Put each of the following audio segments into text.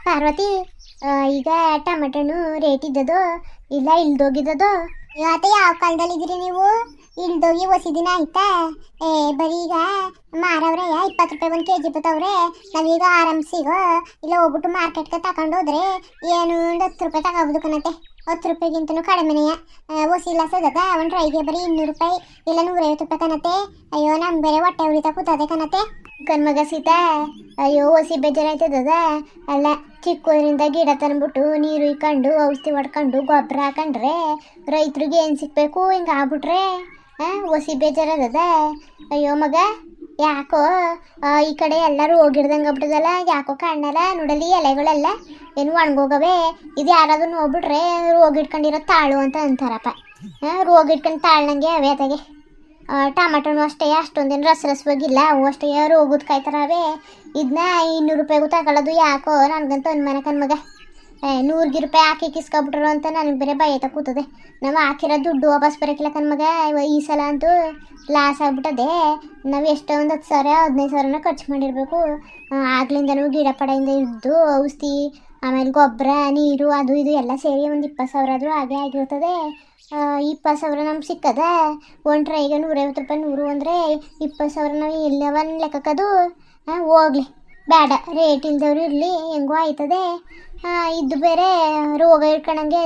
ಪಾರ್ವತಿ, ಈಗ ಟಮಾಟೋನು ರೇಟ್ ಇದ್ದದೋ ಇಲ್ಲ ಇಳ್ದೋಗಿದ್ದದೋ? ಇವತ್ತು ಯಾವ ಕಾಲದಲ್ಲಿ ಇದ್ದೀರಿ ನೀವು? ಇಳ್ದೋಗಿ ಹೊಸಿ ದಿನ ಆಯ್ತಾ? ಬರೀ ಈಗ ಮಾರವ್ರೆ 20 ರೂಪಾಯಿ ಒಂದು ಕೆಜಿ ಬತ್ತವ್ರೆ. ನಾವೀಗ ಆರಾಮ್ಸಿಗೋ ಇಲ್ಲ ಹೋಗ್ಬಿಟ್ಟು ಮಾರ್ಕೆಟ್ಗೆ ತಗೊಂಡು ಹೋದ್ರೆ ಏನು ಒಂದು 10 ರೂಪಾಯಿ ತಗೋಬೋದು ಕಣತೆ. 10 ರೂಪಾಯಿಗಿಂತನೂ ಕಡಿಮೆನೆಯ. ಹೊಸಿ ಇಲ್ಲ ಸದದ ಒಂದು ರೈಗೆ ಬರೀ 200 ರೂಪಾಯಿ ಇಲ್ಲ 150 ರೂಪಾಯಿ ಕಣತೆ. ಅಯ್ಯೋ ನಮ್ ಬೇರೆ ಹೊಟ್ಟೆ ಉಳಿತಾ ಕೂತದೆ ಕಣತೆ. ಕಣ್ಮಗ ಸೀತಾ, ಅಯ್ಯೋ ಹೊಸಿ ಬೇಜಾರಾಯ್ತದ. ಅಲ್ಲ, ಚಿಕ್ಕದ್ರಿಂದ ಗಿಡ ತಂದ್ಬಿಟ್ಟು ನೀರು ಇಕ್ಕೊಂಡು ಔಷಧಿ ಹೊಡ್ಕೊಂಡು ಗೊಬ್ಬರ ಹಾಕೊಂಡ್ರೆ ರೈತರಿಗೆ ಏನು ಸಿಕ್ಬೇಕು? ಹಿಂಗೆ ಆಗ್ಬಿಟ್ರೆ ಹೊಸಿ ಬೇಜಾರದ. ಅಯ್ಯೋ ಮಗ, ಯಾಕೋ ಈ ಕಡೆ ಎಲ್ಲರೂ ಹೋಗಿಡ್ದಂಗೆ ಆಗ್ಬಿಟ್ಟದಲ್ಲ, ಯಾಕೋ ಕಾಣಲ್ಲ ನೋಡಲಿ ಎಲೆಗಳೆಲ್ಲ ಏನು ಒಣಗೋಗವೆ. ಇದು ಯಾರಾದ್ರೂ ನೋಡ್ಬಿಟ್ರೆ ರೋಗ ಇಟ್ಕೊಂಡಿರೋ ತಾಳು ಅಂತ ಅಂತಾರಪ್ಪ. ರೋಗ ಇಟ್ಕೊಂಡು ತಾಳ್ನಂಗೆ ಅವೇ ಅದಾಗೆ. ಟಮಾಟೋನು ಅಷ್ಟೇ ಅಷ್ಟೊಂದೇನು ರಸವಾಗಿಲ್ಲ, ಅವು ಅಷ್ಟೇ ರೋಗದ ಕಾಯ್ತಾರವೇ. ಇದನ್ನ 200 ರೂಪಾಯಿಗೂ ತಗೊಳ್ಳೋದು ಯಾಕೋ ನನಗಂತೂ ಅನುಮಾನ ಕಣ್ಮಗ. 100 ರೂಪಾಯಿ ಹಾಕಿ ಕಿಸ್ಕೊಬಿಟ್ರು ಅಂತ ನನಗೆ ಬೇರೆ ಭಯ ಕೂತದೆ. ನಾವು ಹಾಕಿರೋ ದುಡ್ಡು ವಾಪಸ್ ಬರೋಕ್ಕಿಲ್ಲ ಕಣ್ಮಗ. ಈ ಸಲ ಅಂತೂ ಲಾಸ್ ಆಗ್ಬಿಟ್ಟದೆ. ನಾವು ಎಷ್ಟೋ ಒಂದು 10 ಸಾವಿರ 15 ಸಾವಿರನ ಖರ್ಚು ಮಾಡಿರಬೇಕು. ಆಗ್ಲಿಂದನೂ ಗಿಡ ಪಡೆಯಿಂದ ಇದ್ದು ಔಷಧಿ ಆಮೇಲೆ ಗೊಬ್ಬರ ನೀರು ಅದು ಇದು ಎಲ್ಲ ಸೇರಿ ಒಂದು 20 ಸಾವಿರ ಆದರೂ ಹಾಗೆ ಆಗಿರ್ತದೆ. 20 ಸಾವಿರ ನಮ್ಗೆ ಸಿಕ್ಕದ. ಒಂದು ಟ್ರೈಗೆ 150 ರೂಪಾಯಿ 100 ಅಂದರೆ 20 ಸಾವಿರ ನಾವು ಎಲ್ಲವನ್ನ ಲೆಕ್ಕಕ್ಕದು. ಹೋಗ್ಲಿ ಬೇಡ, ರೇಟ್ ಇಲ್ದವ್ರು ಇರಲಿ, ಹೆಂಗೋ ಆಯ್ತದೆ. ಇದು ಬೇರೆ ರೋಗ ಇಟ್ಕೊಂಡಂಗೆ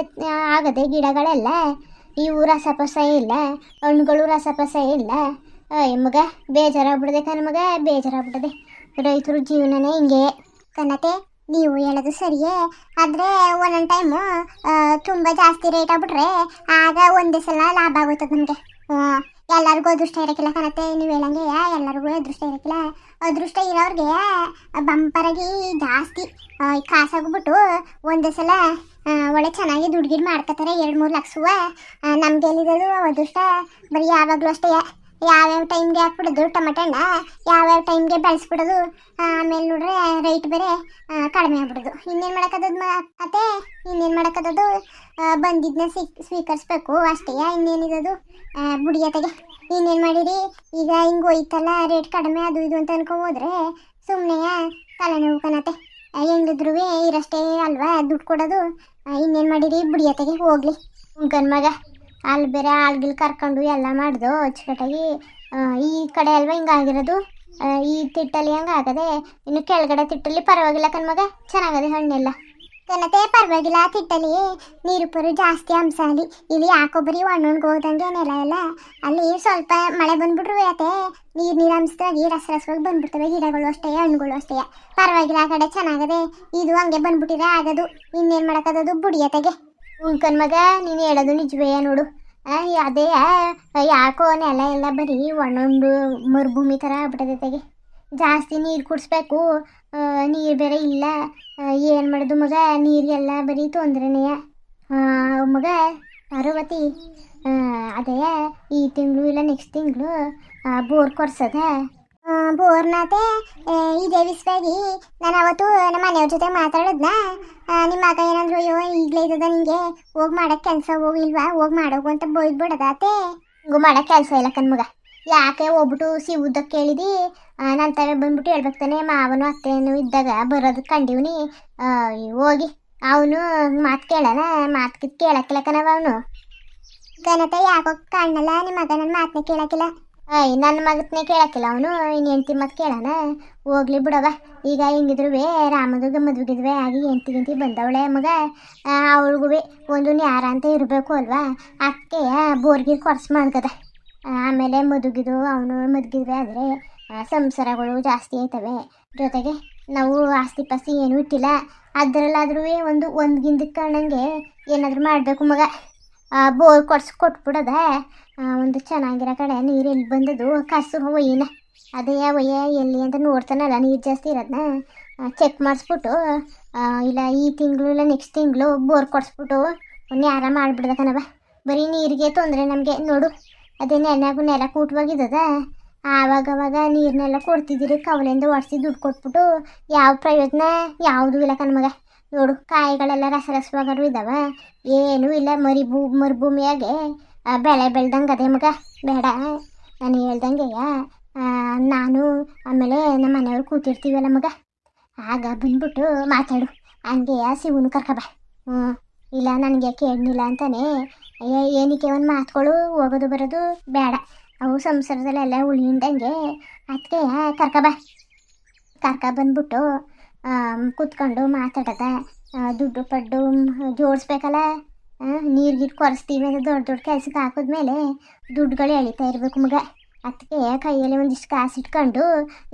ಆಗದೆ ಗಿಡಗಳೆಲ್ಲ. ಇವು ರಸಪಸ ಇಲ್ಲ, ಹಣ್ಣುಗಳು ರಸಪಸ ಇಲ್ಲ. ಮಗ ಬೇಜಾರಾಗ್ಬಿಡದೆ ಕಣ್ಮಗ, ಬೇಜಾರಾಗ್ಬಿಟ್ಟದೆ. ರೈತರು ಜೀವನನೇ ಹಿಂಗೆ ಕಣತೆ. ನೀವು ಹೇಳೋದು ಸರಿಯೇ, ಆದರೆ ಒಂದೊಂದು ಟೈಮು ತುಂಬ ಜಾಸ್ತಿ ರೇಟ್ ಆಗ್ಬಿಟ್ರೆ ಆಗ ಒಂದೇ ಸಲ ಲಾಭ ಆಗೋಯ್ತದೆ ನಮಗೆ. ಎಲ್ಲರಿಗೂ ಅದೃಷ್ಟ ಇರೋಕ್ಕಿಲ್ಲ ಕಣತೆ, ನೀವು ಹೇಳಂಗೆ ಎಲ್ಲರಿಗೂ ಅದೃಷ್ಟ ಇರೋಕ್ಕಿಲ್ಲ. ಅದೃಷ್ಟ ಇರೋರಿಗೆ ಬಂಪರಾಗಿ ಜಾಸ್ತಿ ಕಾಸಾಗ್ಬಿಟ್ಟು ಒಂದೇ ಸಲ ಒಳ್ಳೆ ಚೆನ್ನಾಗಿ ದುಡ್ಡು ಮಾಡ್ಕೊತಾರೆ. 2-3 ಲಕ್ಷವ ನಮ್ಗೆ ಎಲ್ಲಿರೋದು ಅದೃಷ್ಟ. ಬರೀ ಯಾವಾಗಲೂ ಅಷ್ಟೇ ಯಾವ್ಯಾವ ಟೈಮ್ಗೆ ಹಾಕ್ಬಿಡೋದು ಟೊಮೆಟೊಣ್ಣ, ಯಾವ್ಯಾವ ಟೈಮ್ಗೆ ಬೆಳೆಸ್ಬಿಡೋದು. ಆಮೇಲೆ ನೋಡ್ರೆ ರೈಟ್ ಬೇರೆ ಕಡಿಮೆ ಆಗ್ಬಿಡೋದು. ಇನ್ನೇನು ಮಾಡೋಕ್ಕದ ಅತ್ತೆ, ಇನ್ನೇನು ಮಾಡೋಕ್ಕದು? ಬಂದಿದ್ದನ್ನ ಸ್ವೀಕರಿಸ್ಬೇಕು ಅಷ್ಟೇ, ಇನ್ನೇನಿರೋದು ಬುಡಿಯತೆಗೆ. ಇನ್ನೇನು ಮಾಡಿರಿ ಈಗ? ಹಿಂಗೆ ಹೋಯ್ತಲ್ಲ ರೇಟ್ ಕಡಿಮೆ ಅದು ಇದು ಅಂತ ಅನ್ಕೊಂಬೋದ್ರೆ ಸುಮ್ಮನೆ ತಲೆನೋವು ಕಣತೆ. ಹೆಂಗಿದ್ರು ಇರಷ್ಟೇ ಅಲ್ವಾ ದುಡ್ಡು ಕೊಡೋದು. ಇನ್ನೇನು ಮಾಡಿರಿ ಬುಡಿಯತೆಗೆ ಹೋಗ್ಲಿ ಗನ್ಮಗ. ಅಲ್ಲಿ ಬೇರೆ ಆಳ್ಗಿಲ್ ಕರ್ಕೊಂಡು ಎಲ್ಲ ಮಾಡ್ದು ಅಚ್ಚುಕಟ್ಟಾಗಿ. ಈ ಕಡೆ ಅಲ್ವಾ ಹಿಂಗಾಗಿರೋದು, ಈ ತಿಟ್ಟಲ್ಲಿ ಹಂಗೆ ಆಗದೆ. ಇನ್ನು ಕೆಳಗಡೆ ತಿಟ್ಟಲ್ಲಿ ಪರವಾಗಿಲ್ಲ ಕಣ್ಮಗ, ಚೆನ್ನಾಗದೆ ಹಣ್ಣೆಲ್ಲ ಕಣತೆ. ಪರವಾಗಿಲ್ಲ, ತಿಟ್ಟಲ್ಲಿ ನೀರು ಪರು ಜಾಸ್ತಿ ಅಂಶ. ಅಲ್ಲಿ ಇಲ್ಲಿ ಯಾಕೋ ಬರೀ ಒಣ್ಣೊಣ್ಗೆ ಹೋದಂಗೆ ನೆಲ ಎಲ್ಲ. ಅಲ್ಲಿ ಸ್ವಲ್ಪ ಮಳೆ ಬಂದ್ಬಿಟ್ರು ಯಾಕೆ ನೀರು ಅಂಶವಾಗಿ ರಸವಾಗಿ ಬಂದ್ಬಿಡ್ತವೆ ಗಿಡಗಳು ಅಷ್ಟೇ, ಹಣ್ಣುಗಳು ಅಷ್ಟೇ. ಪರವಾಗಿಲ್ಲ, ಆ ಕಡೆ ಚೆನ್ನಾಗದೆ. ಇದು ಹಂಗೆ ಬಂದ್ಬಿಟ್ಟಿದ್ರೆ ಆಗೋದು. ಇನ್ನೇನು ಮಾಡೋಕ್ಕದು ಬುಡಿಯತೆಗೆ. ಕಣ್ಮಗ, ನೀನು ಹೇಳೋದು ನಿಜವೇ ನೋಡು. ಅದೇ ಯಾಕೋ ನೆಲ ಎಲ್ಲ ಬರೀ ಒಣ್ಣೊಂದು ಮರುಭೂಮಿ ಥರ ಆಗ್ಬಿಟ್ಟದೆ. ಜಾಸ್ತಿ ನೀರು ಕುಡಿಸ್ಬೇಕು, ನೀರು ಬೇರೆ ಇಲ್ಲ. ಏನು ಮಾಡೋದು ಮಗ, ನೀರಿಗೆಲ್ಲ ಬರೀ ತೊಂದರೆನೆಯ ಮಗ. ಪಾರ್ವತಿ, ಅದೇ ಈ ತಿಂಗಳು ಇಲ್ಲ ನೆಕ್ಸ್ಟ್ ತಿಂಗಳು ಬೋರ್ ಕೊರ್ಸದ. ಬೋರ್ನಾತೆ ಇದೇ ವಿಷಯವಾಗಿ ನಾನು ಅವತ್ತು ನಮ್ಮ ಮನೆಯವ್ರ ಜೊತೆ ಮಾತಾಡಿದ್ನ. ನಿಮ್ಮ ಮಗ ಏನಂದ್ರು, ಅಯ್ಯೋ ಈಗಲೇ ಇದ್ದದ ನಿಂಗೆ ಹೋಗಿ ಮಾಡೋಕ್ಕೆ ಕೆಲಸ ಹೋಗಿಲ್ವಾ, ಹೋಗಿ ಮಾಡೋಗು ಅಂತ ಬೈದ್ಬಿಡದಾತೆ. ಹಿಂಗೂ ಮಾಡೋಕ್ಕೆ ಕೆಲಸ ಇಲ್ಲ ಕಣ್ಮಗ. ಯಾಕೆ ಹೋಗ್ಬಿಟ್ಟು ಸಿವುದಕ್ಕೆ ಕೇಳಿದಿ? ನಂತರ ಬಂದ್ಬಿಟ್ಟು ಹೇಳ್ಬೇಕು ತಾನೆ, ಮಾವನು ಅತ್ತೆನೂ ಇದ್ದಾಗ ಬರೋದು ಕಂಡಿವ್ನಿ. ಹೋಗಿ ಅವನು ಮಾತು ಕೇಳೋಣ, ಮಾತು ಕೇಳಕ್ಕಿಲ್ಲ ಕಣವ ಅವನು. ಕನತೆ ಯಾಕೋ ಕಾಣಲ್ಲ ನಿಮ್ಮ ಮಗ ನನ್ನ ಮಾತನ್ನೇ ಕೇಳಕ್ಕಿಲ್ಲ. ನನ್ನ ಮಗತ್ನೇ ಕೇಳಕ್ಕಿಲ್ಲ ಅವನು, ಇನ್ನು ಹೆಂಡ್ತಿ ಮತ್ತೆ ಕೇಳೋಣ. ಹೋಗ್ಲಿ ಬಿಡವ. ಈಗ ಹೆಂಗಿದ್ರು ರಾಮದುರ್ಗ ಮದುವೆಗಿದ್ವೆ ಆಗಿ ಹೆಂಡ್ತಿ ಬಂದವಳೆ ಮಗ. ಅವಳಿಗೂ ಒಂದು ನ್ಯಾರ ಅಂತ ಇರಬೇಕು ಅಲ್ವಾ, ಅದಕ್ಕೆ ಬೋರ್ಗಿರ್ ಕೊರ್ಸ್ ಮಾಡ್ಕದ. ಆಮೇಲೆ ಮದುಗಿದು ಅವನು ಮದುಗಿದ್ವೆ ಆದರೆ ಸಂಸಾರಗಳು ಜಾಸ್ತಿ ಆಯ್ತವೆ. ಜೊತೆಗೆ ನಾವು ಆಸ್ತಿ ಪಾಸ್ತಿ ಏನೂ ಇಟ್ಟಿಲ್ಲ. ಅದರಲ್ಲಾದ್ರೂ ಒಂದು ಗಿಂದಕ್ಕೆ ಕಾಣಂಗೆ ಏನಾದರೂ ಮಾಡಬೇಕು ಮಗ. ಬೋರ್ ಕೊಟ್ಬಿಡದ. ಒಂದು ಚೆನ್ನಾಗಿರೋ ಕಡೆ ನೀರು ಎಲ್ಲಿ ಬಂದದು ಕಸು ಒಯ್ಯಿನ. ಅದೇ ಒಯ್ಯ ಎಲ್ಲಿ ಅಂತ ನೋಡ್ತಾನಲ್ಲ, ನೀರು ಜಾಸ್ತಿ ಇರೋದನ್ನ ಚೆಕ್ ಮಾಡಿಸ್ಬಿಟ್ಟು ಇಲ್ಲ ಈ ತಿಂಗಳು ಇಲ್ಲ ನೆಕ್ಸ್ಟ್ ತಿಂಗಳು ಬೋರ್ ಕೊಡಿಸ್ಬಿಟ್ಟು ಒಂದು ಯಾರ ಮಾಡಿಬಿಡ್ದ ಕಣವ. ಬರೀ ನೀರಿಗೆ ತೊಂದರೆ ನಮಗೆ ನೋಡು. ಅದೇ ನೆಲ ಕೂಟವಾಗಿದ್ದದ. ಆವಾಗವಾಗ ನೀರನ್ನೆಲ್ಲ ಕೊಡ್ತಿದ್ದೀರಿ, ಕವಲೆಯಿಂದ ಒಡಿಸಿ ದುಡ್ಡು ಕೊಟ್ಬಿಟ್ಟು ಯಾವ ಪ್ರಯೋಜನ ಯಾವುದೂ ಇಲ್ಲ ಕಣ್ಮಗ. ನೋಡು ಕಾಯಿಗಳೆಲ್ಲ ರಸವಾಗರು ಇದ್ದಾವೆ, ಏನೂ ಇಲ್ಲ. ಮರುಭೂಮಿಯಾಗೆ ಬೆಳೆ ಬೆಳ್ದಂಗೆ ಅದೇ ಮಗ. ಬೇಡ, ನಾನು ಹೇಳ್ದಂಗೆ ನಾನು ಆಮೇಲೆ ನಮ್ಮ ಮನೆಯವ್ರು ಕೂತಿರ್ತೀವಲ್ಲ ಮಗ, ಆಗ ಬಂದ್ಬಿಟ್ಟು ಮಾತಾಡು. ಹಂಗೆ ಶಿವನು ಕರ್ಕಬ. ಹ್ಞೂ ಇಲ್ಲ ನನಗೆ ಕೇಳಲಿಲ್ಲ ಅಂತಾನೆ ಏನಕ್ಕೆ ಒಂದು ಮಾತುಗಳು ಹೋಗೋದು ಬರೋದು ಬೇಡ. ಅವು ಸಂಸಾರದಲ್ಲೆಲ್ಲ ಉಳಿಂದಂಗೆ ಅದಕ್ಕೆ ಕರ್ಕಬ. ಬಂದ್ಬಿಟ್ಟು ಕೂತ್ಕೊಂಡು ಮಾತಾಡದ ದುಡ್ಡು ಪಡ್ಡು ಜೋಡಿಸ್ಬೇಕಲ್ಲ. ನೀರ್ಗಿಟ್ಟು ಕೊರೆಸ್ತೀವಿ ಅಂದರೆ ದೊಡ್ಡ ದೊಡ್ಡ ಕೆಲ್ಸಕ್ಕೆ ಹಾಕಿದ್ಮೇಲೆ ದುಡ್ಡುಗಳು ಎಳಿತಾ ಇರಬೇಕು ಮಗ. ಅದಕ್ಕೆ ಕೈಯಲ್ಲಿ ಒಂದಿಷ್ಟು ಕಾಸು ಇಟ್ಕೊಂಡು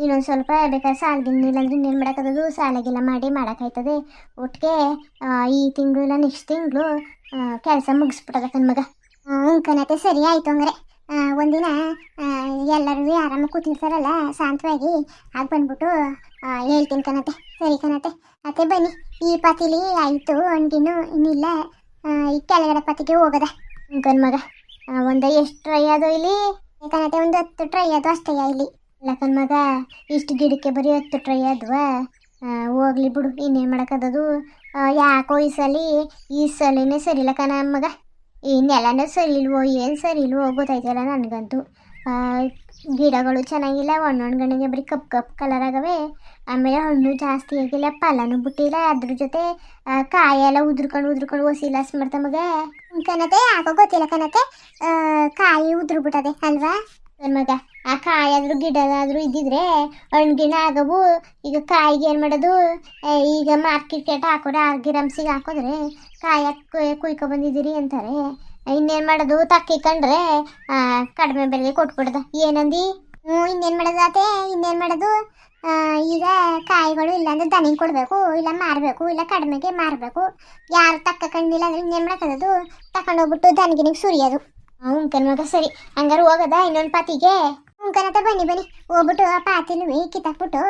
ಇನ್ನೊಂದು ಸ್ವಲ್ಪ ಬೇಕಾದ್ರೆ ಸಾಲಗಿಲ್ಲ ಅಂದರೆ ಇನ್ನೇನು ಮಾಡೋಕ್ಕದು, ಸಾಲಾಗಿಲ್ಲ ಮಾಡಿ ಮಾಡೋಕ್ಕಾಯ್ತದೆ. ಒಟ್ಟಿಗೆ ಈ ತಿಂಗಳು ಇಲ್ಲ ನೆಕ್ಸ್ಟ್ ತಿಂಗಳು ಕೆಲಸ ಮುಗಿಸ್ಬಿಟ್ಟದ ಮಗ. ಕಣತೆ ಸರಿ ಆಯಿತು ಅಂದರೆ ಒಂದಿನ ಎಲ್ಲರೂ ಆರಾಮಾಗಿ ಕೂತಿರ್ತಾರಲ್ಲ ಶಾಂತವಾಗಿ ಆಗ ಬಂದ್ಬಿಟ್ಟು ಹೇಳ್ತೀನಿ ಕಣತೆ. ಸರಿ ಕಣತೆ. ಅತ್ತೆ ಬನ್ನಿ, ಈ ಪಾತಿಲಿ ಆಯಿತು ಹಣ್ಗಿನ್ನು ಇನ್ನಿಲ್ಲ, ಈ ಕೆಳಗಡೆ ಪಾತಿಗೆ ಹೋಗದ ಮಗ. ಒಂದು ಎಷ್ಟು ಟ್ರೈ ಅದು ಇಲ್ಲಿ ಕಣತೆ? ಒಂದು 10 ಟ್ರೈ ಅದು ಅಷ್ಟೇ ಇಲ್ಲಿ. ಇಲ್ಲ ಮಗ, ಇಷ್ಟು ಗಿಡಕ್ಕೆ ಬರೀ 10 ಟ್ರೈ ಅದ್ವಾ? ಹೋಗ್ಲಿ ಬಿಡು, ಇನ್ನೇನು ಮಾಡೋಕ್ಕದದು. ಯಾಕೋ ಈ ಸಲಿನೇ ಸರಿಯಿಲ್ಲ ಕಣ ಮಗ. ಈ ನೆಲನೂ ಸರಿ ಇಲ್ವೋ ಏನು ಸರಿ ಇಲ್ವೋ ಗೊತ್ತಾಯ್ತಲ್ಲ ನನಗಂತೂ. ಗಿಡಗಳು ಚೆನ್ನಾಗಿಲ್ಲ, ಹಣ್ಣುಗಣಿಗೆ ಬರೀ ಕಪ್ ಕಲರ್ ಆಗವೆ. ಆಮೇಲೆ ಹಣ್ಣು ಜಾಸ್ತಿ ಆಗಿಲ್ಲ, ಫಲನೂ ಬಿಟ್ಟಿಲ್ಲ. ಅದ್ರ ಜೊತೆ ಕಾಯೆಲ್ಲ ಉದ್ರಕೊಂಡು ಹೊಸಿ ಲಾಸ್ ಮಾಡ್ತಾ ಮಗ. ಕಣತೆ ಯಾಕೋ ಗೊತ್ತಿಲ್ಲ ಕಣತೆ, ಕಾಯಿ ಉದುರು ಬಿಟ್ಟದೆ ಅಲ್ವಾ ಮಗ. ಆ ಕಾಯಾದ್ರೂ ಗಿಡದಾದ್ರೂ ಇದ್ದಿದ್ರೆ ಹಣ್ಗಿಣ ಆಗವು. ಈಗ ಕಾಯಿಗೆ ಏನು ಮಾಡೋದು? ಈಗ ಮಾರ್ಕೆಟ್ ಹಾಕೋರೆ ಗಿರಾಮ್ಸಿಗೆ ಹಾಕಿದ್ರೆ ಕಾಯಕ್ಕೆ ಕುಯ್ಕೊ ಬಂದಿದ್ದೀರಿ ಅಂತಾರೆ. ಇನ್ನೇನು ಮಾಡೋದು? ತಕ್ಕಿಕೊಂಡ್ರೆ ಕಡಿಮೆ ಬೆಲೆಗೆ ಕೊಟ್ಬಿಡ್ದ. ಏನಂದು? ಇನ್ನೇನು ಮಾಡೋದು ಆತೆ? ಇನ್ನೇನು ಮಾಡೋದು? ಈಗ ಕಾಯಿಗಳು ಇಲ್ಲಾಂದ್ರೆ ದನಿಗೆ ಕೊಡಬೇಕು, ಇಲ್ಲ ಮಾರಬೇಕು, ಇಲ್ಲ ಕಡಿಮೆಗೆ ಮಾರಬೇಕು. ಯಾರು ತಕ್ಕೊಂಡಿಲ್ಲ ಅಂದರೆ ಇನ್ನೇನು ಮಾಡೋಕ್ಕದು? ತಗೊಂಡೋಗ್ಬಿಟ್ಟು ದನಿಗಿನಿಗೆ ಸುರಿಯೋದು. ಮಗ ಸರಿ, ಹಂಗಾರು ಹೋಗೋದ ಇನ್ನೊಂದು ಪಾತಿಗೆ? ಕಣತ ಬನ್ನಿ ಹೋಗ್ಬಿಟ್ಟು ಆ ಪಾತಿನೂ ಕಿತ್ತಾಕ್ಬಿಟ್ಟು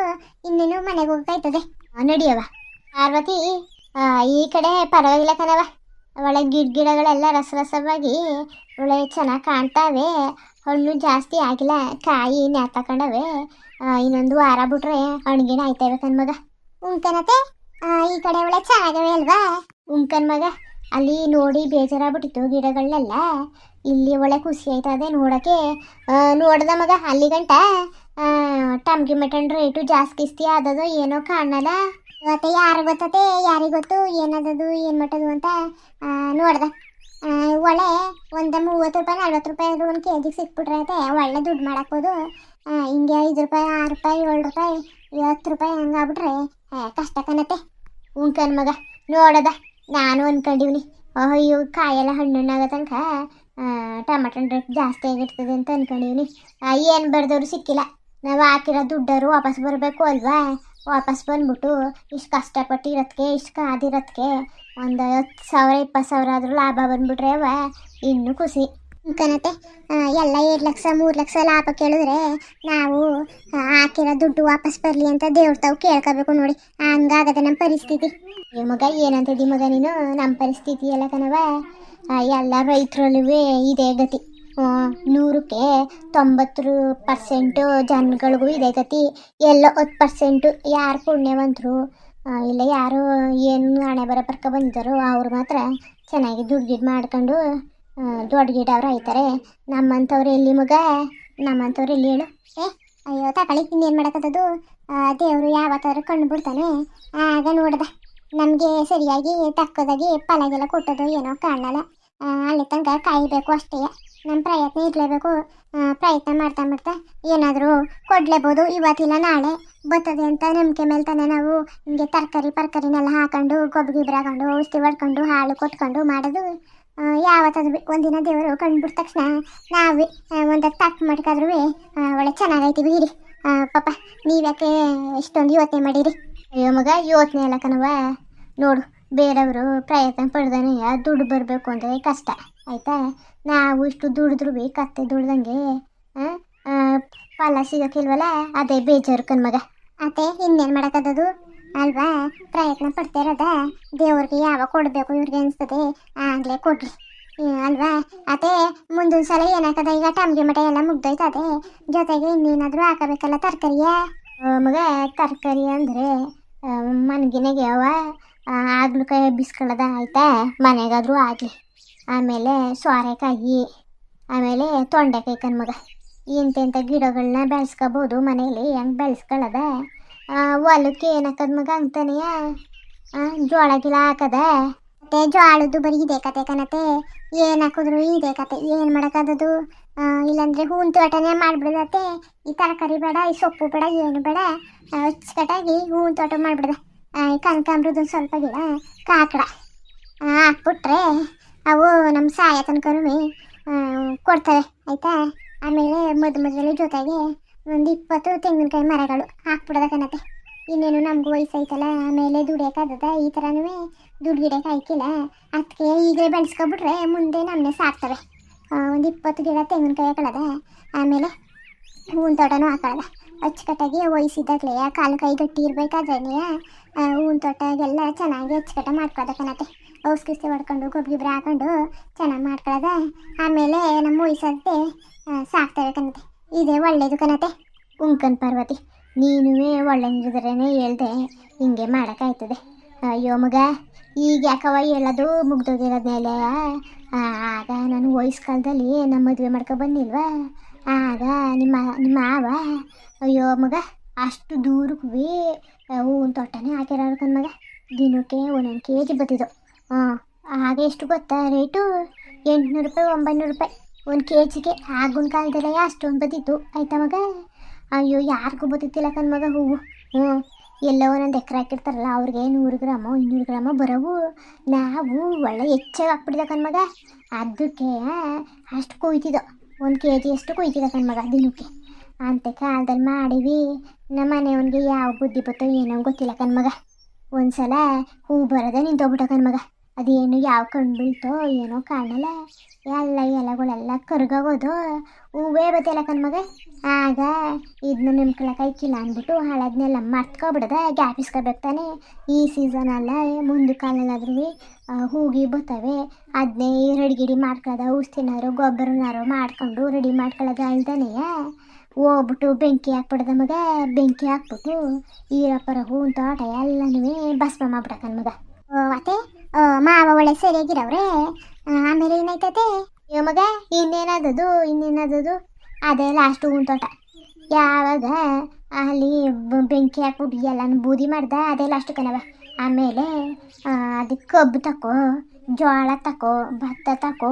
ಇನ್ನೇನು ಮನೆಗೆ ಹೋಗ್ತಾಯ್ತದೆ. ನಡಿಯವ ಪಾರ್ವತಿ. ಈ ಕಡೆ ಪರವಾಗಿಲ್ಲ ಕಣವ, ಒಳ್ಳೆ ಗಿಡಗಳೆಲ್ಲ ರಸವಾಗಿ ಒಳ್ಳೆ ಚೆನ್ನಾಗಿ ಕಾಣ್ತಾವೆ. ಹಣ್ಣು ಜಾಸ್ತಿ ಆಗಿಲ್ಲ, ಕಾಯಿ ತಗೊಂಡವೆ. ಇನ್ನೊಂದು ವಾರ ಬಿಟ್ರೆ ಹಣ್ಗಿನ ಆಯ್ತವೆ ಕಣ್ಮಗ. ಕಣತೆ ಈ ಕಡೆ ಒಳ್ಳೆ ಚೆನ್ನಾಗವೆ ಅಲ್ವಾ? ಮಗ ಅಲ್ಲಿ ನೋಡಿ ಬೇಜಾರಾಗ್ಬಿಟ್ಟಿತ್ತು ಗಿಡಗಳನ್ನೆಲ್ಲ. ಇಲ್ಲಿ ಒಳ್ಳೆ ಖುಷಿ ಆಯ್ತದೆ ನೋಡೋಕ್ಕೆ. ನೋಡ್ದ ಮಗ ಅಲ್ಲಿ ಗಂಟ ಟಮ್ಗಿ ಮಟನ್ ರೇಟು ಜಾಸ್ತಿ ಆದದು ಏನೋ ಕಾಣಲ್ಲ. ಇವತ್ತು ಯಾರು ಗೊತ್ತತೆ, ಯಾರಿಗೆ ಗೊತ್ತು ಏನದದು ಏನು ಮಟ್ಟದು ಅಂತ. ನೋಡ್ದ ಒಳ್ಳೆ ಒಂದು 30 ರೂಪಾಯಿ 40 ರೂಪಾಯಿ ಆದರೂ ಒಂದು ಕೆಜಿಗೆ ಸಿಕ್ಬಿಟ್ರೆ ಐತೆ ಒಳ್ಳೆ ದುಡ್ಡು ಮಾಡಾಕ್ಬೋದು. ಹಿಂಗೆ 5 ರೂಪಾಯಿ 6 ರೂಪಾಯಿ 7 ರೂಪಾಯಿ 10 ರೂಪಾಯಿ ಹಂಗಾಗ್ಬಿಟ್ರೆ ಕಷ್ಟ ಕಣತೆ. ಮಗ ನೋಡದ ನಾನು ಅಂದ್ಕೊಂಡಿವ್ನಿ ಅಯ್ಯೋ ಕಾಯೆಲ್ಲ ಹಣ್ಣಾಗೋ ತನಕ ಟಮಾಟನ್ ರೇಟ್ ಜಾಸ್ತಿ ಆಗಿರ್ತದೆ ಅಂತ ಅಂದ್ಕೊಂಡಿವ್ನಿ. ಏನು ಬರ್ದವ್ರು ಸಿಕ್ಕಿಲ್ಲ. ನಾವು ಹಾಕಿರೋ ದುಡ್ಡರು ವಾಪಸ್ ಬರಬೇಕು ಅಲ್ವಾ? ವಾಪಸ್ ಬಂದ್ಬಿಟ್ಟು ಇಷ್ಟು ಕಷ್ಟಪಟ್ಟು ಇರೋದಕ್ಕೆ, ಇಷ್ಟು ಕಾದಿರೋದಕ್ಕೆ ಒಂದು 10,000 20,000 ಆದರೂ ಲಾಭ ಬಂದ್ಬಿಟ್ರೆ ಇನ್ನೂ ಖುಷಿ ಕಣತೆ. ಎಲ್ಲ 2 ಲಕ್ಷ 3 ಲಕ್ಷ ಲಾಭ ಕೇಳಿದ್ರೆ ನಾವು ಹಾಕಿರೋ ದುಡ್ಡು ವಾಪಸ್ ಬರಲಿ ಅಂತ ದೇವ್ರ ತಾವು ಕೇಳ್ಕೋಬೇಕು ನೋಡಿ. ಹಂಗಾಗದೆ ನಮ್ಮ ಪರಿಸ್ಥಿತಿ. ಮಗ ಏನಂತಿದ್ದಿ ಮಗ ನೀನು? ನಮ್ಮ ಪರಿಸ್ಥಿತಿ ಎಲ್ಲ ಕಣವ. ಎಲ್ಲ ರೈತರಲ್ಲೂ ಇದೇ ಗತಿ. 100ಕ್ಕೆ 90% ಜನಗಳಿಗೂ ಇದೇ ಗತಿ. ಎಲ್ಲೋ 10% ಯಾರು ಪುಣ್ಯವಂತರು ಇಲ್ಲ ಯಾರು ಏನು ಹಣೆ ಬರ ಬರ್ಕ ಬಂದಿದ್ದಾರೋ ಅವ್ರು ಮಾತ್ರ ಚೆನ್ನಾಗಿ ದುಡ್ಡು ಮಾಡ್ಕೊಂಡು ದೊಡ್ಡ ಗಿಡ ಅವ್ರು ಆಯ್ತಾರೆ. ನಮ್ಮಂಥವ್ರು ಎಲ್ಲಿ ಮಗ? ನಮ್ಮಂಥವ್ರು ಎಲ್ಲಿ ಹೇಳು? ಅಯ್ಯೋ ತಗೊಳ್ಳಿ, ಇನ್ನೇನು ಮಾಡೋಕ್ಕದು? ದೇವರು ಯಾವತ್ತಾದ್ರೂ ಕಣ್ಣು ಬಿಡ್ತಾನೆ. ಆಗ ನೋಡ್ದ ನಮಗೆ ಸರಿಯಾಗಿ ತಕ್ಕದಾಗಿ ಫಲಗೆಲ್ಲ ಕೊಟ್ಟೋದು ಏನೋ ಕಾಣಲ್ಲ. ಅಲ್ಲಿ ತನಕ ಕಾಯಬೇಕು ಅಷ್ಟೇ. ನಮ್ಮ ಪ್ರಯತ್ನ ಇರಲೇಬೇಕು. ಪ್ರಯತ್ನ ಮಾಡ್ತಾ ಏನಾದರೂ ಕೊಡಲೇಬೋದು. ಇವತ್ತಿಲ್ಲ ನಾಳೆ ಬರ್ತದೆ ಅಂತ ನಂಬಿಕೆ ಮೇಲೆ ತಾನೆ ನಾವು ಹಿಂಗೆ ತರಕಾರಿನೆಲ್ಲ ಹಾಕೊಂಡು ಗೊಬ್ಬರ ಹಾಕೊಂಡು ಔಷಧಿ ಹೊಡ್ಕೊಂಡು ಹಾಲು ಕೊಟ್ಕೊಂಡು ಮಾಡೋದು. ಯಾವತ್ತಾದ್ರೂ ಒಂದಿನ ದೇವರು ಕಂಡುಬಿಟ್ಟ ತಕ್ಷಣ ನಾವೇ ಒಂದು ತಕ್ಕ ಮಟ್ಕಾದ್ರೂ ಒಳ್ಳೆ ಚೆನ್ನಾಗೈತೀವಿ ಇರಿ. ಪಾಪ ನೀವ್ಯಾಕೆ ಇಷ್ಟೊಂದು ಯೋಚನೆ ಮಾಡಿರಿ? ಅಯ್ಯೋ ಮಗ ಯೋಚನೆ ಎಲ್ಲ ಕಣವ. ನೋಡು ಬೇರೆಯವರು ಪ್ರಯತ್ನ ಪಡ್ದಾನೆ ದುಡ್ಡು ಬರಬೇಕು ಅಂದರೆ ಕಷ್ಟ ಆಯಿತಾ? ನಾವು ಇಷ್ಟು ದುಡಿದ್ರು ಕತ್ತೆ ದುಡ್ದಂಗೆ ಫಲ ಸಿಗೋಕ್ಕಿಲ್ವಲ್ಲ, ಅದೇ ಬೇಜಾರು ಕಣ್ಮಗ. ಅತ್ತೆ ಇನ್ನೇನು ಮಾಡೋಕ್ಕದು ಅಲ್ವಾ? ಪ್ರಯತ್ನ ಪಡ್ತಾ ಇರೋದ ದೇವ್ರಿಗೆ ಯಾವಾಗ ಕೊಡಬೇಕು ಇವ್ರಿಗೆ ಅನಿಸ್ತದೆ ಆಗಲೇ ಕೊಡ್ರಿ ಅಲ್ವಾ? ಅದೇ ಮುಂದಿನ ಸಲ ಏನಾಕದ? ಈಗ ಟಮ್ಗೆ ಮಟ ಎಲ್ಲ ಮುಗ್ದೋಯ್ತದೆ, ಜೊತೆಗೆ ಇನ್ನೇನಾದರೂ ಹಾಕಬೇಕಲ್ಲ ತರಕಾರಿಯ ಮಗ. ತರಕಾರಿ ಅಂದರೆ ಮನ್ಗಿನಾಗೆ ಆಗ್ಲಕಾಯಿ ಬಿಸ್ಕೊಳ್ಳೋದ ಆಯಿತಾ? ಮನೆಗಾದರೂ ಆಗಲಿ. ಆಮೇಲೆ ಸೋರೆಕಾಯಿ, ಆಮೇಲೆ ತೊಂಡೆಕಾಯಿ ಕಣ್ಮಗ. ಇಂತೆಂಥ ಗಿಡಗಳನ್ನ ಬೆಳೆಸ್ಕೋಬೋದು ಮನೇಲಿ. ಹೆಂಗೆ ಬೆಳೆಸ್ಕೊಳ್ಳೋದ? ಹೊಲಕ್ಕೆ ಏನಕ್ಕದ ಮಗ ಅಂತಾನೆಯ? ಜೋಳ ಗಿಳ ಹಾಕದ ಮತ್ತೆ ಜೋಳದ್ದು ಬರೀ ಇದೆ ಕತೆ ಕಣತೆ. ಏನು ಹಾಕಿದ್ರು ಇದೆ ಕತೆ, ಏನು ಮಾಡೋಕ್ಕದದು. ಇಲ್ಲಾಂದ್ರೆ ಹೂವಿನ ತೋಟನೇ ಮಾಡ್ಬಿಡದತ್ತೆ. ಈ ತರಕಾರಿ ಬೇಡ, ಈ ಸೊಪ್ಪು ಬೇಡ, ಏನು ಬೇಡ, ಅಚ್ಚುಕಟ್ಟಾಗಿ ಹೂವಿನ ತೋಟ ಮಾಡ್ಬಿಡ್ದೆ. ಈ ಕನಕಾಂಬ್ರದ್ದು ಸ್ವಲ್ಪ ಗಿಡ ಕಾಕಡ ಹಾಕ್ಬಿಟ್ರೆ ಅವು ನಮ್ಮ ಸಾಯ ತನಕನೂ ಕೊಡ್ತವೆ ಆಯಿತಾ. ಆಮೇಲೆ ಮಧ್ಯದಲ್ಲಿ ಜೊತೆಗೆ ಒಂದು 20 ತೆಂಗಿನಕಾಯಿ ಮರಗಳು ಹಾಕ್ಬಿಡೋದ ಕಣತೆ. ಇನ್ನೇನು ನಮಗೂ ವಯಸ್ಸಾಯ್ತಲ್ಲ, ಆಮೇಲೆ ದುಡಿಯೋಕ್ಕಾಗದ, ಈ ಥರನೂ ದುಡ್ಡು ಗಿಡಕ್ಕೆ ಆಯ್ಕಿಲ್ಲ. ಅದಕ್ಕೆ ಈಗಲೇ ಬೆಳೆಸ್ಕೊಬಿಟ್ರೆ ಮುಂದೆ ನಮ್ಮನ್ನೇ ಸಾಕ್ತವೆ. ಒಂದು 20 ಗಿಡ ತೆಂಗಿನಕಾಯಿ ಹಾಕೊಳ್ಳೋದ, ಆಮೇಲೆ ಹೂವಿನ ತೋಟನೂ ಹಾಕೊಳ್ಳೋದ. ಅಚ್ಚುಕಟ್ಟಾಗಿ ವಯಸ್ಸಿದ್ದಾಗಲೇ ಕಾಲು ಕೈ ಗಟ್ಟಿ ಇರಬೇಕಾದ್ರೇ ಹೂವಿನ ತೋಟಗೆಲ್ಲ ಚೆನ್ನಾಗಿ ಅಚ್ಚುಕಟ್ಟ ಮಾಡ್ಕೊಳ್ಳೋದ ಕಣತೆ. ಔಷಧಿ ಹೊಡ್ಕೊಂಡು ಗೊಬ್ಬರ ಹಾಕೊಂಡು ಚೆನ್ನಾಗಿ ಮಾಡ್ಕೊಳ್ಳೋದ. ಆಮೇಲೆ ನಮ್ಮ ವಯಸ್ಸಂತೆ ಸಾಕ್ತವೆ ಕಣತೆ. ಇದೇ ಒಳ್ಳೇದು ಕಣತೆ. ಉಂಕನ್ ಪಾರ್ವತಿ, ನೀನುವೇ ಒಳ್ಳೆಂಗಿದ್ರೇ ಹೇಳ್ದೆ ಹಿಂಗೆ ಮಾಡೋಕ್ಕಾಯ್ತದೆ. ಅಯ್ಯೋ ಮಗ, ಈಗ ಯಾಕವ ಹೇಳೋದು ಮುಗ್ದೋಗಿರೋದ್ಮೇಲೆ. ಆಗ ನಾನು ವಯಸ್ಸು ಕಾಲದಲ್ಲಿ ನಮ್ಮ ಮದುವೆ ಮಾಡ್ಕೊಂಡು ಬಂದಿಲ್ವಾ, ಆಗ ನಿಮ್ಮ ಮಾವ ಅಯ್ಯೋ ಮಗ ಅಷ್ಟು ದೂರಕ್ಕೂ ಹೂವಿನ ತೋಟನೇ ಹಾಕಿರೋರು ಮಗ. ದಿನಕ್ಕೆ 1 kg ಬತ್ತಿದ್ದು. ಆಗ ಎಷ್ಟು ಗೊತ್ತಾ ರೇಟು? 800 ರೂಪಾಯಿ 900 ರೂಪಾಯಿ 1 kgಗೆ. ಆಗಿನ ಕಾಲದಲ್ಲೇ ಅಷ್ಟೊಂದು ಬತ್ತಿತ್ತು ಆಯ್ತಾ ಮಗ. ಅಯ್ಯೋ ಯಾರಿಗೂ ಬತ್ತಿತ್ತಿಲ್ಲ ಮಗ ಹೂವು. ಎಲ್ಲೋ ಒಂದೊಂದು ಎಕರೆ ಹಾಕಿರ್ತಾರಲ್ಲ ಅವ್ರಿಗೆ 100 ಗ್ರಾಮು 200 ಗ್ರಾಮು ಬರೋವು. ನಾವು ಒಳ್ಳೆ ಹೆಚ್ಚಾಗಿ ಹಾಕ್ಬಿಟ್ಟಿದ್ದ ಮಗ. ಅದಕ್ಕೆ ಅಷ್ಟು ಕೊಯ್ತಿದ್ದೋ, 1 kg ಅಷ್ಟು ಕೊಯ್ತಿದ್ದ ಮಗ ದಿನಕ್ಕೆ. ಅಂತ ಕಾಲದಲ್ಲಿ ಮಾಡೀವಿ. ನಮ್ಮ ಮನೆಯವನಿಗೆ ಯಾವ ಬುದ್ಧಿ ಬತ್ತೋ ಏನೋ ಗೊತ್ತಿಲ್ಲ ಮಗ. ಒಂದ್ಸಲ ಹೂ ಬರೋದೇ ನಿಂತೋಗ್ಬಿಟ್ಟ ಮಗ. ಅದೇನು ಯಾವ ಕಣ್ಣು ಬೀಳ್ತೋ ಏನೋ ಕಾಣಲ್ಲ, ಎಲ್ಲ ಎಲೆಗಳೆಲ್ಲ ಕರ್ಗೋಗೋದು, ಹೂವೇ ಬತ್ತಿಲ್ಲ ಮಗ. ಆಗ ಇದನ್ನ ನಿಮ್ಕೊಳಕ್ಕಾಯ್ಕಿಲ್ಲ ಅಂದ್ಬಿಟ್ಟು ಹಳದನ್ನೆಲ್ಲ ಮರ್ತ್ಕೊಬಿಡ್ದ. ಗ್ಯಾಪ್ ಇಸ್ಕೋಬೇಕು ತಾನೆ. ಈ ಸೀಸನಲ್ಲ ಮುಂದೆ ಕಾಲಲ್ಲಾದ್ರೂ ಹೂಗಿ ಬರ್ತವೆ. ಅದನ್ನೇ ರೆಡಿಗಿಡಿ ಮಾಡ್ಕೊಳ್ಳೋದ, ಔಷಧಿನಾರು ಗೊಬ್ಬರನಾರು ಮಾಡ್ಕೊಂಡು ರೆಡಿ ಮಾಡ್ಕೊಳ್ಳೋದು ಅಲ್ದಾನೆ ಹೋಗ್ಬಿಟ್ಟು ಬೆಂಕಿ ಹಾಕ್ಬಿಡ್ದ ಮಗ. ಬೆಂಕಿ ಹಾಕ್ಬಿಟ್ಟು ಈರಪ್ಪರ ಹೂವಿನ ತೋಟ ಎಲ್ಲನೂ ಭಸ್ಮ ಮಾಡ್ಬಿಡಕ ಮಗ. ಮತ್ತೆ ಮಾವ ಒಳ್ಳೆ ಸರಿಯಾಗಿರವ್ರೆ. ಆಮೇಲೆ ಏನಾಯ್ತತೆ ಮಗ, ಇನ್ನೇನದದು ಅದೇ ಲಾಸ್ಟ್ ಹೂವಿನ ತೋಟ. ಯಾವಾಗ ಅಲ್ಲಿ ಬೆಂಕಿ ಹಾಕ್ಬಿಟ್ಟು ಎಲ್ಲನೂ ಬೂದಿ ಮಾಡ್ದ, ಅದೇ ಲಾಸ್ಟ್ ಕಣವ. ಆಮೇಲೆ ಅದಕ್ಕೆ ಕಬ್ಬು ತಕೋ, ಜೋಳ ತಕೋ, ಭತ್ತ ತಕೋ,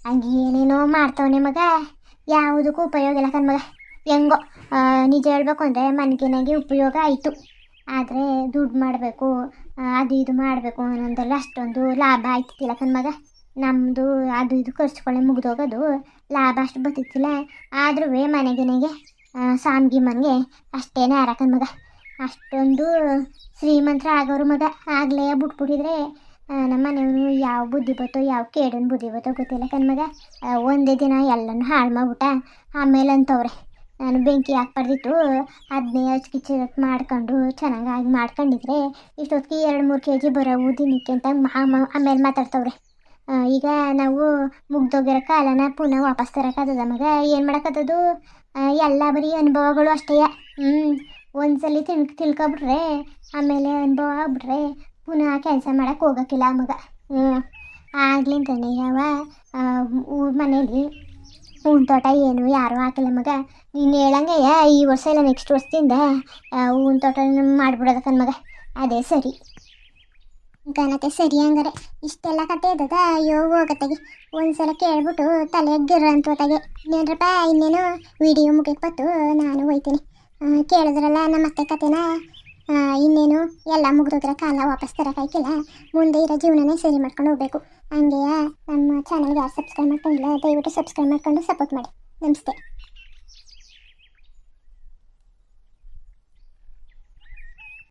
ಹಂಗೆ ಏನೇನೋ ಮಾಡ್ತವನೆ ಮಗ. ಯಾವುದಕ್ಕೂ ಉಪಯೋಗ ಇಲ್ಲ ಮಗ. ಹೆಂಗೋ ನಿಜ ಹೇಳ್ಬೇಕು ಅಂದರೆ ಮನೆಗೆ ಉಪಯೋಗ ಆಯಿತು. ಆದರೆ ದುಡ್ಡು ಮಾಡಬೇಕು, ಅದು ಇದು ಮಾಡಬೇಕು ಅನ್ನೋದೆಲ್ಲ ಅಷ್ಟೊಂದು ಲಾಭ ಆಯ್ತಿಲ್ಲ ಮಗ. ನಮ್ಮದು ಅದು ಇದು ಖರ್ಚುಗಳೇ ಮುಗಿದೋಗೋದು, ಲಾಭ ಅಷ್ಟು ಬತ್ತಿತ್ತಿಲ್ಲ. ಆದ್ರೂ ಮನೆಗೆ ಸಾಮ್ಗಿ ಮನೆಗೆ ಅಷ್ಟೇನೇ ಮಗ. ಅಷ್ಟೊಂದು ಶ್ರೀಮಂತರ ಆಗೋರು ಮಗ. ಆಗಲೇ ಬಿಟ್ಬಿಟ್ಟಿದ್ರೆ ನಮ್ಮ ಮನೆಯವನು ಯಾವ ಬುದ್ಧಿ ಬತ್ತೋ ಯಾವ ಕೇಡನ್ ಬುದ್ಧಿ ಬತ್ತೋ ಗೊತ್ತಿಲ್ಲ ಮಗ. ಒಂದೇ ದಿನ ಎಲ್ಲನೂ ಹಾಳು ಮಾಡ್ಬಿಟ್ಟ. ಆಮೇಲೆ ಅಂತವ್ರೆ ನಾನು ಬೆಂಕಿ ಹಾಕ್ಬಾರ್ದಿತ್ತು, ಅದನ್ನೇ ಅಚ್ಕಿಚ್ಚಿ ಮಾಡ್ಕೊಂಡು ಚೆನ್ನಾಗಿ ಮಾಡ್ಕೊಂಡಿದ್ರೆ ಇಷ್ಟೊತ್ತಿಗೆ 2-3 kg ಬರೋವು ದಿನಕ್ಕೆ ಅಂತ ಆಮೇಲೆ ಮಾತಾಡ್ತವ್ರೆ. ಈಗ ನಾವು ಮುಗ್ದೋಗಿರೋ ಕಾಲನ ಪುನಃ ವಾಪಸ್ ತರೋಕ್ಕಾಗದ ಮಗ. ಏನು ಮಾಡೋಕ್ಕದು? ಎಲ್ಲ ಬರೀ ಅನುಭವಗಳು ಅಷ್ಟೇ. ಒಂದ್ಸಲಿ ತಿಳ್ಕೊಬಿಟ್ರೆ ಆಮೇಲೆ ಅನುಭವ ಆಗ್ಬಿಟ್ರೆ ಪುನಃ ಕೆಲಸ ಮಾಡೋಕ್ಕೆ ಹೋಗೋಕ್ಕಿಲ್ಲ ಮಗ. ಆಗ್ಲಿಂತಾನೆ ಯಾವ ಮನೇಲಿ ಹೂವಿನ ತೋಟ ಏನು ಯಾರೂ ಹಾಕಿಲ್ಲ ಮಗ. ನೀನು ಹೇಳಂಗೆ ಈ ವರ್ಷ ಇಲ್ಲ ನೆಕ್ಸ್ಟ್ ವರ್ಷದಿಂದ ಹೂವಿನ ತೋಟ ಮಾಡಿಬಿಡೋದ ಮಗ. ಅದೇ ಸರಿ ಗಣತೆ. ಸರಿ ಹಂಗಾರೆ ಇಷ್ಟೆಲ್ಲ ಕತೆ ಇದ್ದದ. ಅಯ್ಯೋ ಹೋಗತ್ತಾಗಿ ಒಂದ್ಸಲ ಕೇಳ್ಬಿಟ್ಟು ತಲೆ ಗಿರ ಅಂತ ಹೊತ್ತಾಗೆ. ಇನ್ನೇನ್ರಪ್ಪ, ಇನ್ನೇನು ವಿಡಿಯೋ ಮುಗಿಯಕ್ಕೆ ಬತ್ತು, ನಾನು ಹೋಯ್ತೀನಿ. ಕೇಳಿದ್ರಲ್ಲ ನಮ್ಮ ಅತ್ತೆ ಕತೆನ. ಇನ್ನೇನು ಎಲ್ಲ ಮುಗಿದೋದ್ರೆ ಕಾಲ ವಾಪಸ್ ತರೋಕ್ಕಾಯ್ಕಿಲ್ಲ. ಮುಂದೆ ಇರೋ ಜೀವನನೇ ಸರಿ ಮಾಡ್ಕೊಂಡು ಹೋಗ್ಬೇಕು. ಹಂಗೆ ನಮ್ಮ ಚಾನಲ್ಗೆ ಯಾರು ಸಬ್ಸ್ಕ್ರೈಬ್ ಮಾಡ್ಕೊಂಡಿಲ್ಲ ದಯವಿಟ್ಟು ಸಬ್ಸ್ಕ್ರೈಬ್ ಮಾಡ್ಕೊಂಡು ಸಪೋರ್ಟ್ ಮಾಡಿ. ನಮಸ್ತೆ.